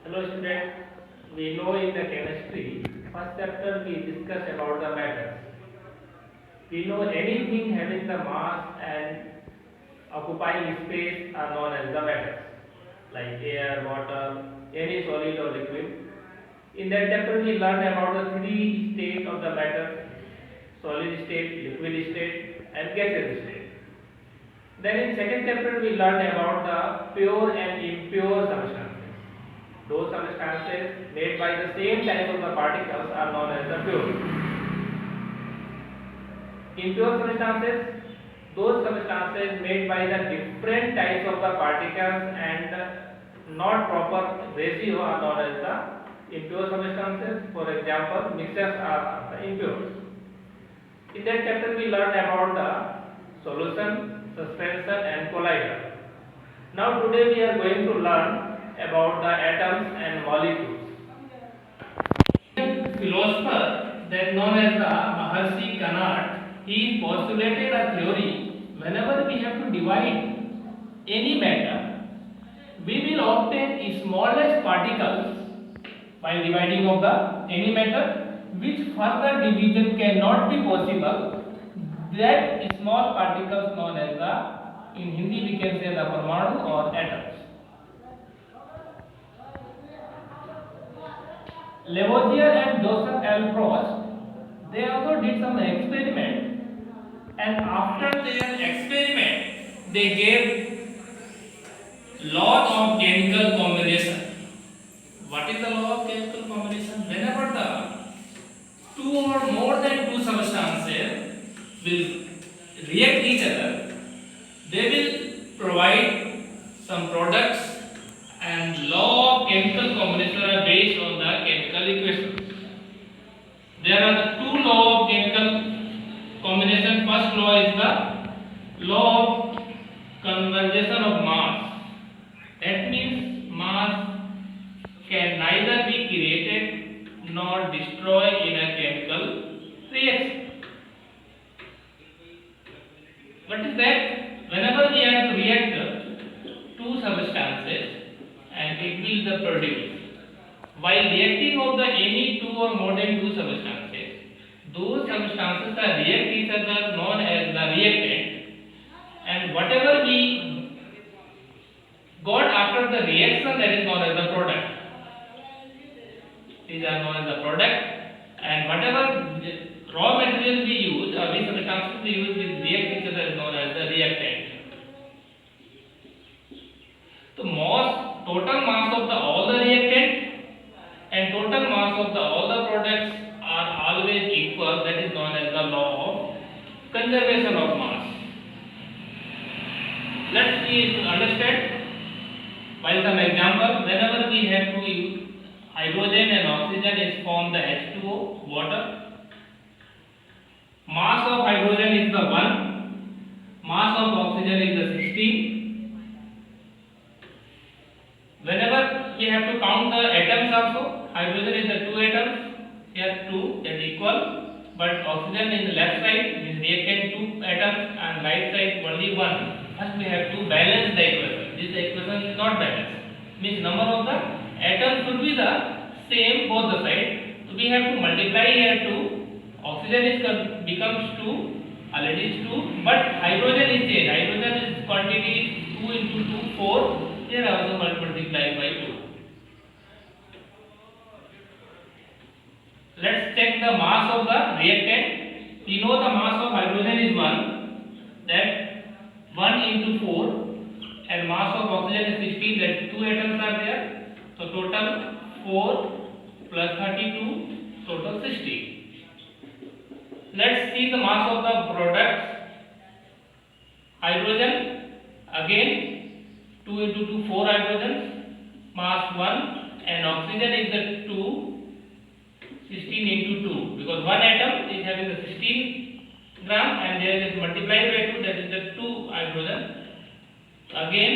Hello students, we know in the chemistry, first chapter we discuss about the matters. We know anything having the mass and occupying space are known as the matters, like air, water, any solid or liquid. In that chapter we learned about the three states of the matter: solid state, liquid state and gaseous state. Then in second chapter we learned about the pure and impure substances. Those substances made by the same type of the particles are known as the pure. Impure substances, those substances made by the different types of the particles and not proper ratio are known as the impure substances. For example, mixtures are the impure. In that chapter we learned about the solution, suspension and collider. Now today we are going to learn about the atoms and molecules. Philosopher then known as the Maharshi Kanat, he postulated a theory: whenever we have to divide any matter, we will obtain smallest particles while dividing of the any matter, which further division cannot be possible. That small particles known as the, in Hindi we can say, the parmanu or atoms. Lavoisier and Joseph L. Prost, they also did some experiment, and after their experiment, they gave law of chemical combination. What is the law of chemical combination? Whenever the two or more than two substances will react each other, they will provide some products, and law of chemical combination are based on the chemical equations. There are the two law of chemical combination. First law is the law of conservation of mass. That means mass can neither be created nor destroyed in a chemical reaction. What is that? Whenever we have to react two substances, and it will the produce. While reacting of the any two or more than two substances, those substances are react each other known as the reactant, and whatever we got after the reaction, that is known as the product. These are known as the product, and whatever raw material we use or which substances we use will react each other is known as the reactant. So total mass of the all the reactant and total mass of the all the products are always equal. That is known as the law of conservation of mass. Let's see to understand by some example. Whenever we have to use hydrogen and oxygen is form the H2O, water. Mass of hydrogen is the 1, mass of oxygen is the 16. Whenever we have to count the atoms also, hydrogen is the 2 atoms, here 2, that is equal, but oxygen in the left side is reactant 2 atoms and right side only 1. First we have to balance the equation. This equation is not balanced. Means number of the atoms should be the same both the side. So we have to multiply here 2. Oxygen is becomes 2, already is 2, but hydrogen is changed. Hydrogen is quantity 2 into 2, 4. Here also multiply by 2. Let's check the mass of the reactant. We know the mass of hydrogen is 1, that 1 into 4, and mass of oxygen is 16, that 2 atoms are there. So total 4 plus 32, total 60. Let's see the mass of the products. Hydrogen, again 2 into 2, 4 hydrogens, mass 1, and oxygen is the 2, 16 into 2, because one atom is having the 16 gram and there is multiplied by 2, that is the 2 hydrogen. Again,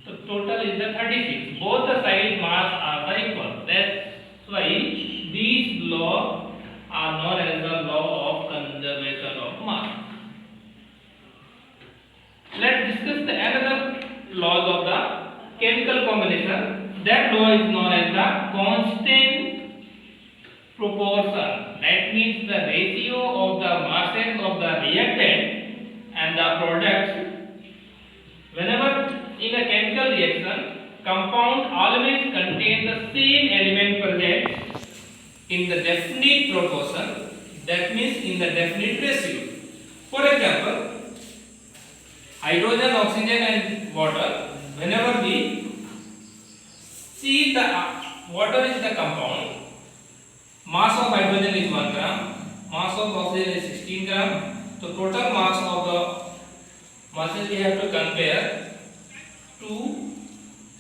the total is the 36. Both the side mass are the equal. That's why these laws are known as the law of conservation of mass. Let's discuss the another laws of the chemical combination. That law is known as the constant proportion. That means the ratio of the masses of the reactant and the products. Whenever in a chemical reaction, compound always contain the same element present in the definite proportion. That means in the definite ratio. For example, hydrogen, oxygen and water. Whenever we see the water is the compound, mass of hydrogen is 1 gram, mass of oxygen is 16 gram. So total mass of the masses we have to compare to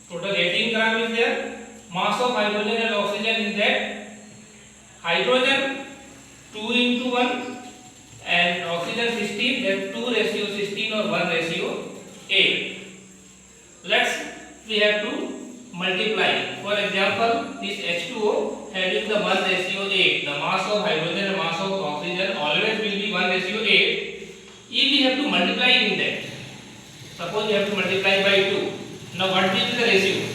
total 18 gram is there. Mass of hydrogen and oxygen is that hydrogen 2 into 1 and oxygen 16, that 2 ratio 16 or 1 ratio 8. We have to multiply. For example, this H2O having the 1 ratio 8. The mass of hydrogen and mass of oxygen always will be 1 ratio 8. If we have to multiply in that, suppose we have to multiply by 2. Now what will be the ratio?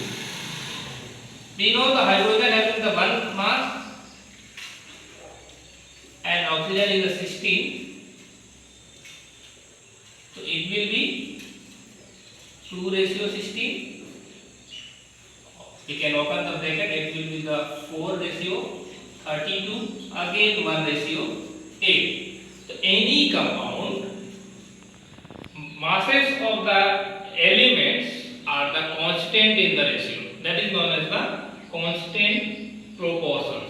We know the hydrogen having the 1 mass and oxygen is the 16. So it will be 2 ratio 16. We can open the bracket. It will be the 4 ratio 32. Again 1 ratio 8. So any compound, masses of the elements are the constant in the ratio. That is known as the constant proportion.